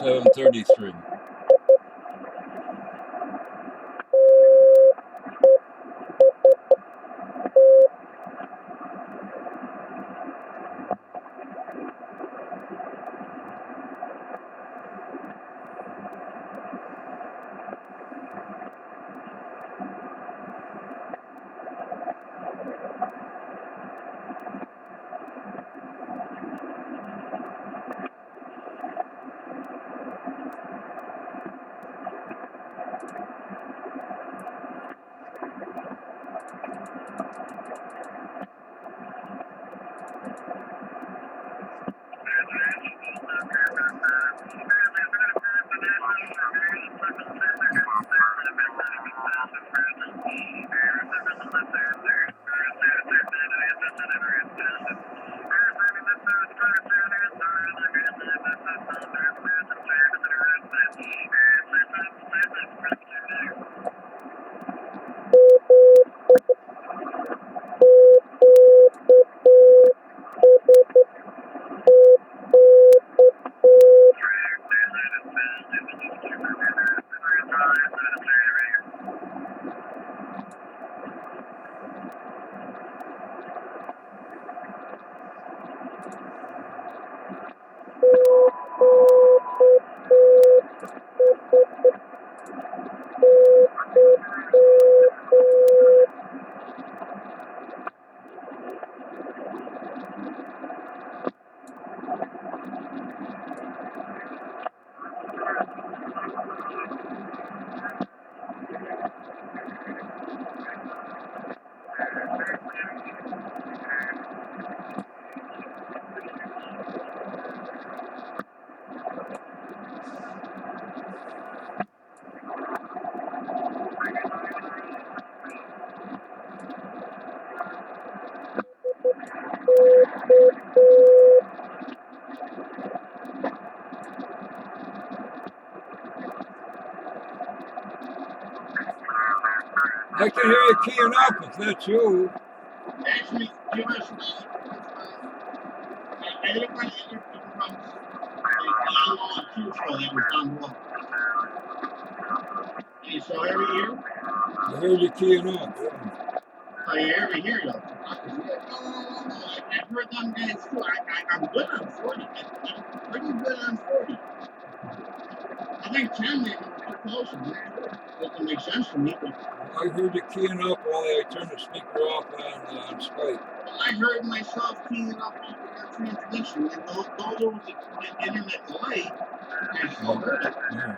7:33. I can hear you keying up if that's you. Actually, give us I didn't want to interview from the online Q show that was done below. Okay, so every year, I heard you keying up. Yeah. oh, yeah, every year though. No. I've heard them guys too. I'm good on 40. I'm pretty good on 40. I think 10 maybe too close. Doesn't make sense to me, but I heard you keying up while I turned the speaker off on Skype. I heard myself keying up on the transmission, and though there was an internet delay, I still heard it. Yeah.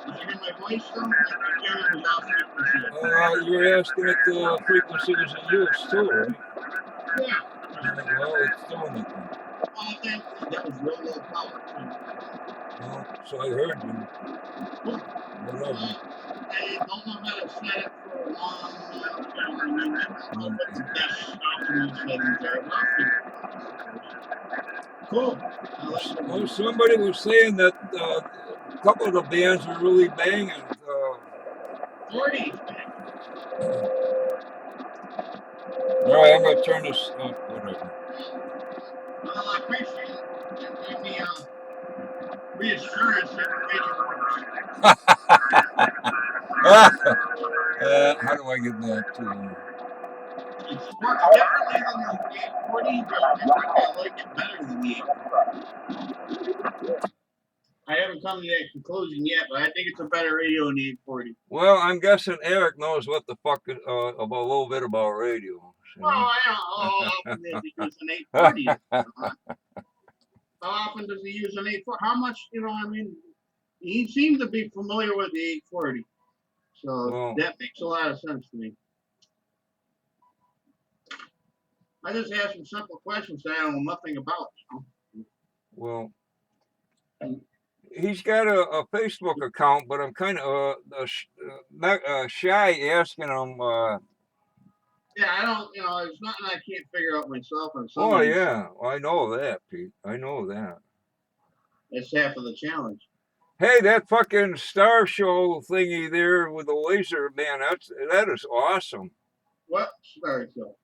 Did you hear my voice though? The camera was off frequency. You were asking if the frequency was in use too, right? Yeah. Well, it's doing it then. Well, that was real low power too. Well, so I heard you. Whatever. I don't know how to set it for a long time. I don't know what the best optimal settings are. But I'll figure it out. Cool. Well, somebody was saying that a couple of the bands were really banging. 40. All right, I'm gonna turn this off. Whatever. Well, I appreciate it. And give me reassurance that the radio works. How do I get that to? It works differently than the 840, but I think I like it better than the 840. I haven't come to that conclusion yet, but I think it's a better radio than the 840. Well, I'm guessing Eric knows what the fuck about a little bit about radio. So. Well, how often does he use an 840? How often does he use an 840? How much, I mean, he seems to be familiar with the 840. So that makes a lot of sense to me. I just asked him simple questions that I know nothing about. Well, he's got a Facebook account, but I'm kind of shy asking him. Yeah, I don't, it's nothing I can't figure out myself. Oh, yeah, I know that, Pete. I know that. That's half of the challenge. Hey, that fucking Star Show thingy there with the laser, man, that is awesome. What Star Show?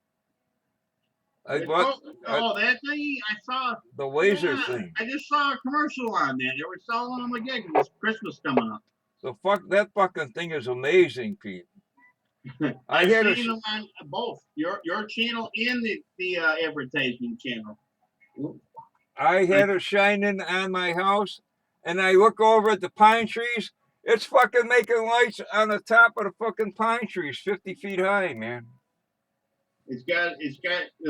I bought That thing I saw. the laser Yeah, thing. I just saw a commercial on that. They were selling them again because Christmas coming up. The that fucking thing is amazing, Pete. I've seen them on both your channel and the advertising channel. I had it shining on my house, and I look over at the pine trees. It's fucking making lights on the top of the fucking pine trees, 50 feet high, man. It's got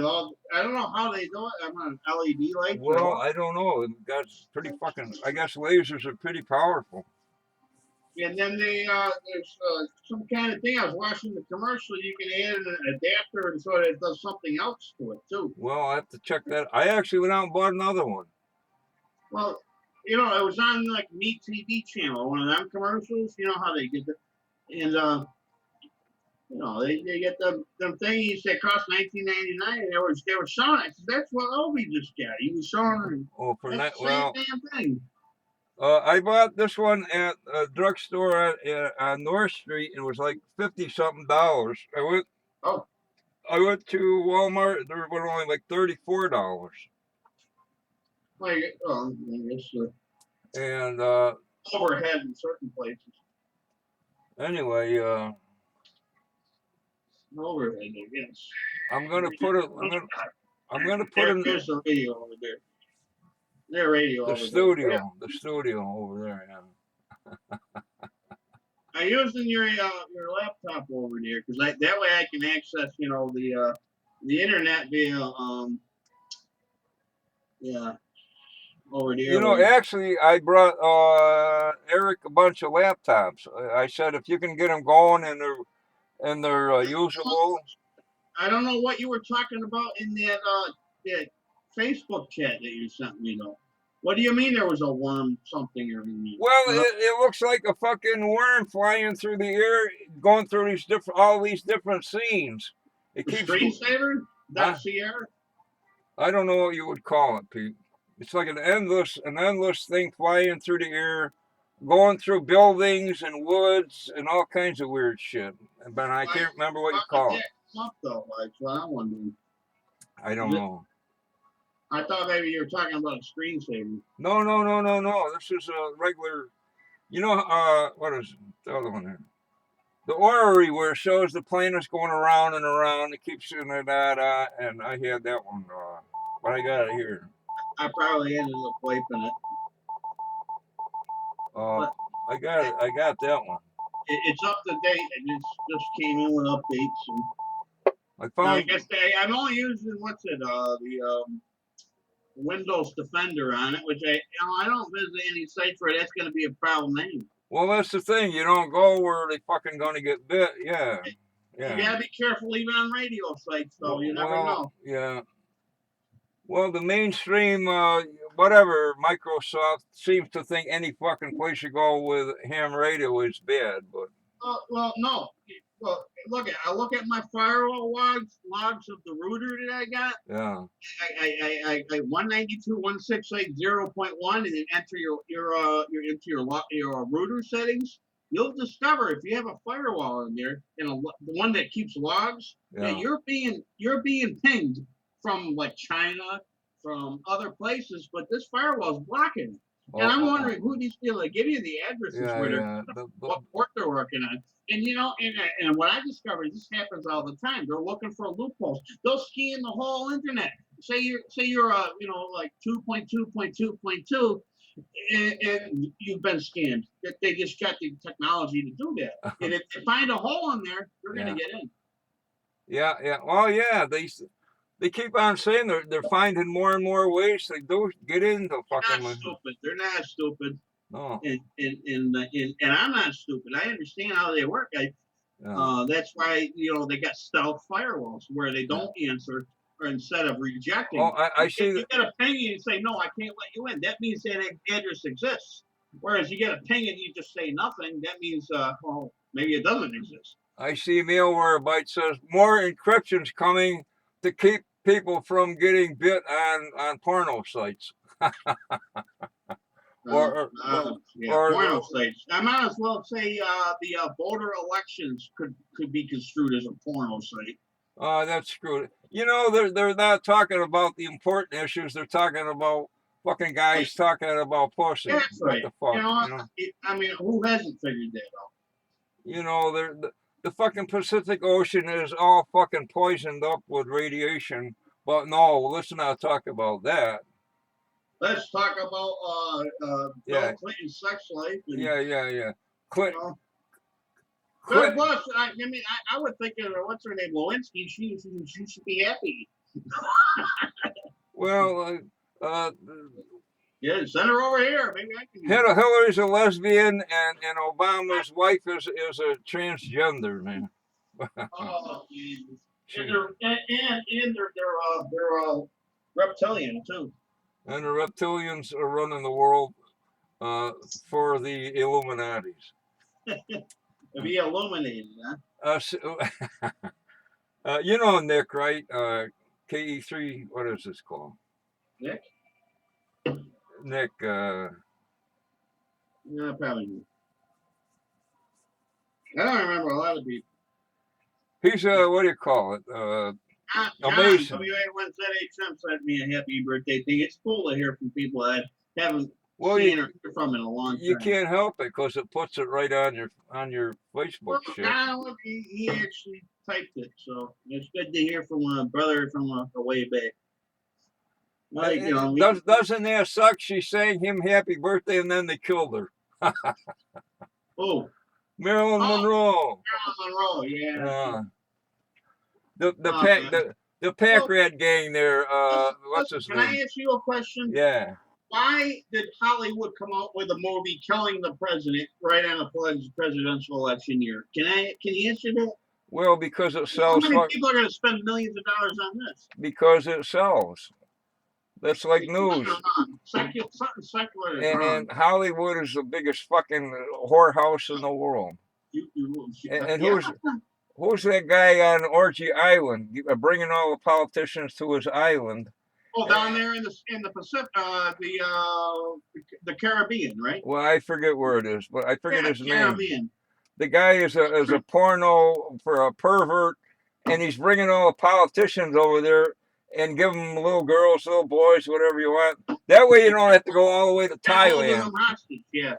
all. I don't know how they do it. I'm on LED lights. Well, I don't know. That's pretty fucking. I guess lasers are pretty powerful. And then there's some kind of thing. I was watching the commercial. You can add an adapter, and so it does something else to it too. Well, I have to check that. I actually went out and bought another one. Well, it was on like Meat TV channel, one of them commercials. You know how they get it, and they get them thingies that cost $19.99, and they were showing it. That's what Obi just got. He was showing. Oh, for that, well, same damn thing. I bought this one at a drugstore on North Street. It was like $50-something. I went to Walmart. They were only like $34. And overhead in certain places. Anyway, overhead, I guess. I'm gonna put it. I'm gonna put it. There's the radio over there. Their radio. The studio. Yeah. The studio over there. Yeah. I'm using your laptop over there because that way I can access the internet via over there. Actually, I brought Eric a bunch of laptops. I said if you can get them going and they're usable. I don't know what you were talking about in that Facebook chat that you sent me though. What do you mean there was a worm something or anything? Well, it looks like a fucking worm flying through the air, going through all these different scenes. It keeps screensaver? That's Sierra? I don't know what you would call it, Pete. It's like an endless thing flying through the air, going through buildings and woods and all kinds of weird shit. But I can't remember what you call it. Though, that's what I'm wondering. I don't know. I thought maybe you were talking about a screensaver. No. This is a regular. What is the other one here? The orrery where it shows the planets going around and around. It keeps doing that, and I had that one. But I got it here. I probably ended up wiping it. I got it. I got that one. It's up to date. It just came in with updates. And I found. I guess I'm only using the Windows Defender on it, which I don't visit any sites where that's going to be a problem anyway. Well, that's the thing. You don't go where they fucking going to get bit. Yeah. You gotta be careful even on radio sites, though. You never know. Yeah. Well, the mainstream, whatever, Microsoft seems to think any fucking place you go with ham radio is bad, but. Well, no. Well, I look at my firewall logs of the router that I got. Yeah. I 192.168.0.1, and then enter your router settings. You'll discover if you have a firewall in there and the one that keeps logs, that you're being pinged from like China, from other places, but this firewall is blocking it. And I'm wondering who these people that give you the addresses where what port they're working on. And and what I discovered, this happens all the time. They're looking for loopholes. They'll scan the whole internet. Say you're like 2.2.2.2, and you've been scammed. They just got the technology to do that. And if they find a hole in there, you're gonna get in. Yeah. Well, yeah. They keep on saying they're finding more and more ways to get into fucking. They're not stupid. No. And I'm not stupid. I understand how they work. That's why they got stealth firewalls where they don't answer, or instead of rejecting. Oh, I see. You get a ping and say no, I can't let you in. That means that address exists. Whereas you get a ping and you just say nothing. That means maybe it doesn't exist. I see Malwarebytes says more encryption's coming to keep people from getting bit on porno sites. Porno sites. I might as well say the voter elections could be construed as a porno site. That's screwed. You know, they're not talking about the important issues. They're talking about fucking guys talking about pussy. That's What right. the fuck? You know, You know, I mean, who hasn't figured that out? you know, the fucking Pacific Ocean is all fucking poisoned up with radiation. But no, let's not talk about that. Let's talk about Yeah, Bill Clinton's sex life. And, yeah. you Clint, know, Clint. plus, I mean, I would think of what's her name, Lewinsky. She should be happy. Well, Yeah, send her over here. Maybe I can. Hillary's a lesbian, and Obama's wife is a transgender, man. Oh, Jesus. And they're reptilian too. And the reptilians are running the world for the Illuminatis. To be illuminated, huh? You know Nick, right? KE3, what is this called? Nick? Nick, Yeah, probably. I don't remember a lot of people. he's, what do you call it? Amazing. W81ZHM sent me a happy birthday thing. It's cool to hear from people that I haven't Well, seen or heard from in a long time. you can't help it because it puts it right on your Facebook Well, shit. he actually typed it, so it's good to hear from a brother from a way back. Like, you know, Doesn't that suck? She sang him happy birthday and then they killed her. oh, Marilyn Monroe. Marilyn Monroe, yeah. The Pack Rat gang there. What's his Can name? I ask you a question? Yeah. Why did Hollywood come out with a movie killing the president right on a presidential election year? Can you answer that? Well, because it How sells. many people are going to spend millions of dollars on this? Because it sells. That's like news. Something secular is And wrong. Hollywood is the biggest fucking whorehouse in the world. And who's that guy on Orgy Island, bringing all the politicians to his island? Oh, down there in the Pacific, the Caribbean, right? Well, I forget where it is, but I forget his name. Caribbean. The guy is a porno for a pervert, and he's bringing all the politicians over there and give them little girls, little boys, whatever you want. That way you don't have to go all the way to Thailand. Yeah.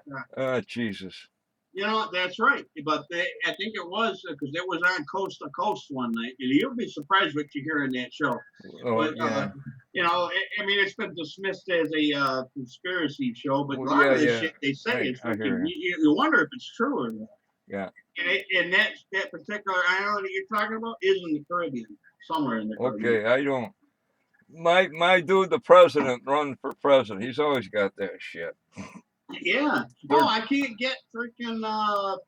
Jesus. You know, that's right. But I think it was because it was on Coast to Coast one night. And you'll be surprised what you hear in that show. Oh, but, yeah. You know, I mean, it's been dismissed as a conspiracy show, but a lot of the shit they say is freaking, you wonder if it's true or not. Yeah. And that particular island that you're talking about is in the Caribbean, somewhere in the Caribbean. Okay, I don't. My dude, the president, run for president. He's always got that shit. Yeah. Oh, I can't get freaking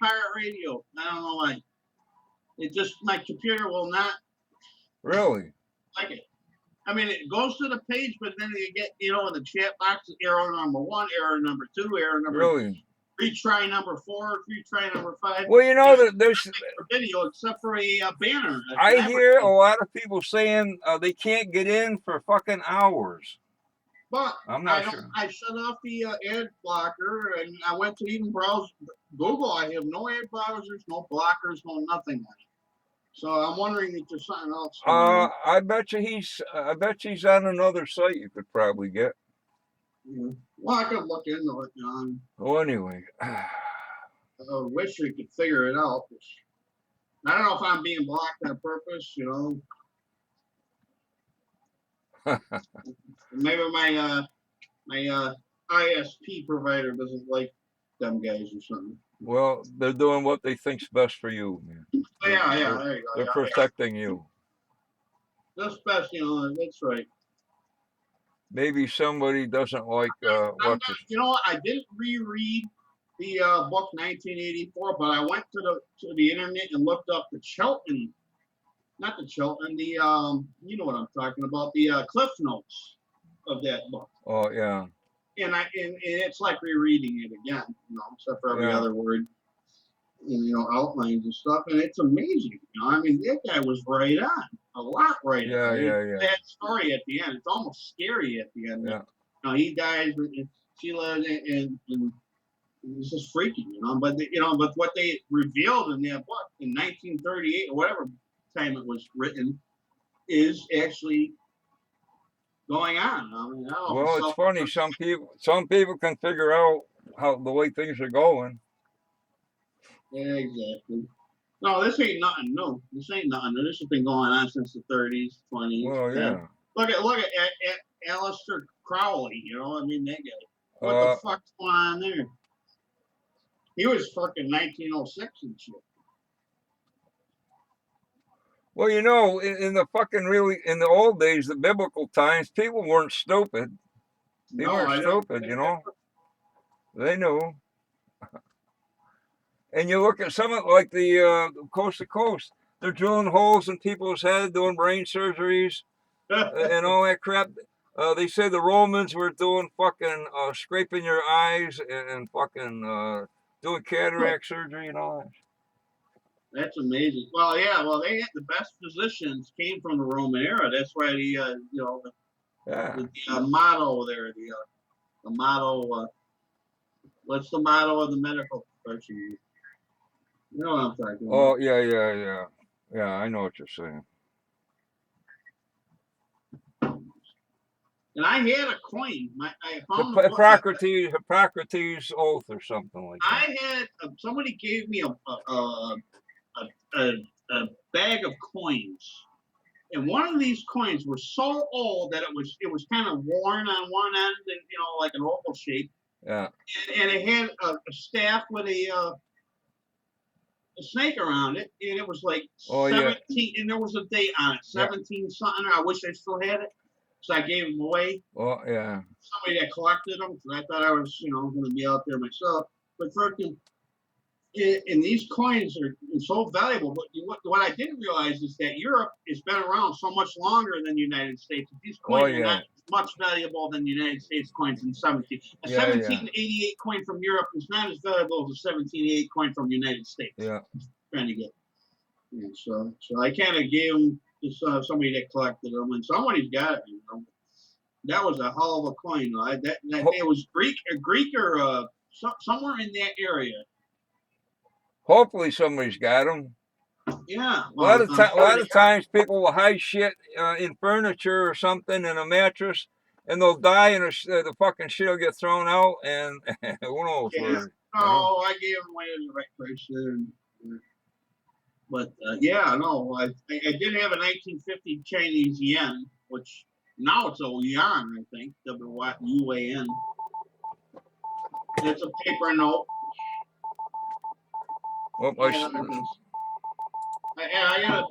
pirate radio. I don't know why. It just, my computer will not. Really? Like it. I mean, it goes to the page, but then you get, in the chat box, error number 1, error number 2, error number. Really? Retry number 4, retry number 5. Well, there's video except for a banner. I hear a lot of people saying they can't get in for fucking hours. But I'm not sure. I shut off the ad blocker, and I went to even browse Google. I have no ad browsers, no blockers, no nothing like it. So I'm wondering if there's something else. I bet you he's on another site you could probably get. Yeah. Well, I could look into it, John. Oh, anyway. I wish we could figure it out. I don't know if I'm being blocked on purpose, Maybe my ISP provider doesn't like them guys or something. Well, they're doing what they think's best for you, man. Yeah, there you go. They're protecting you. That's best, that's right. Maybe somebody doesn't like what. You know what? I didn't reread the book 1984, but I went to the internet and looked up the Chelton, not the Chelton, the you know what I'm talking about, the Cliff Notes of that book. Oh yeah. And it's like rereading it again, except for every other word, outlines and stuff, and it's amazing. I mean, that guy was right on, a lot right on. Yeah. That story at the end, it's almost scary at the end. Yeah. He dies, and Sheila, and it's just freaky, But but what they revealed in that book in 1938 or whatever time it was written, is actually going on. I mean, I don't know if Well, it's funny. Some people can figure out how the way things are going. Yeah, exactly. No, this ain't nothing new. This ain't nothing new. This has been going on since the 30s, 20s. Well, 10s. yeah. Look at Aleister Crowley. You know, I mean, that guy. What the Uh, fuck's going on there? He was fucking 1906 and shit. well, you know, in the in the old days, the biblical times, people weren't stupid. They No, weren't I don't. stupid, you know. They knew. And you look at some of like the coast to coast. They're drilling holes in people's head, doing brain surgeries and all that crap. They say the Romans were doing fucking scraping your eyes and fucking doing cataract surgery and all that. That's amazing. Well, yeah. Well, they had the best physicians came from the Roman era. That's why the you know Yeah. the motto there, the motto. What's the motto of the medical profession? You know what I'm talking about. Oh yeah, yeah, yeah, yeah. I know what you're saying. And I had a coin. I found the book. Hippocrates oath or something like that. I had somebody gave me a bag of coins, and one of these coins were so old that it was kind of worn on one end, and you know, like an oval shape. Yeah. And it had a staff with a snake around it, and it was like Oh yeah. 17, and there was a date on it, Yeah. 17 something. I wish I still had it, so I gave them away. Oh yeah. Somebody that collected them, because I thought I was, you know, going to be out there myself. But freaking, and these coins are so valuable. But what I didn't realize is that Europe has been around so much longer than the United States. These coins Oh are yeah. not much valuable than the United States coins in 17. A Yeah, yeah. 1788 coin from Europe is not as valuable as a 1788 coin from the United States. Yeah. Trying to get. And so I kind of gave them to somebody that collected them, and somebody's got it. You know. That was a hell of a coin. That it was Greek or somewhere in that area. Hopefully somebody's got them. Yeah. A lot of times people will hide shit in furniture or something in a mattress, and they'll die, and the fucking shit will get thrown out, and who knows Yeah. where. Oh, I gave them away in the right place there. But yeah, no, I did have a 1950 Chinese yen, which now it's a yuan, I think, WYUAN. It's a paper note. Well, I got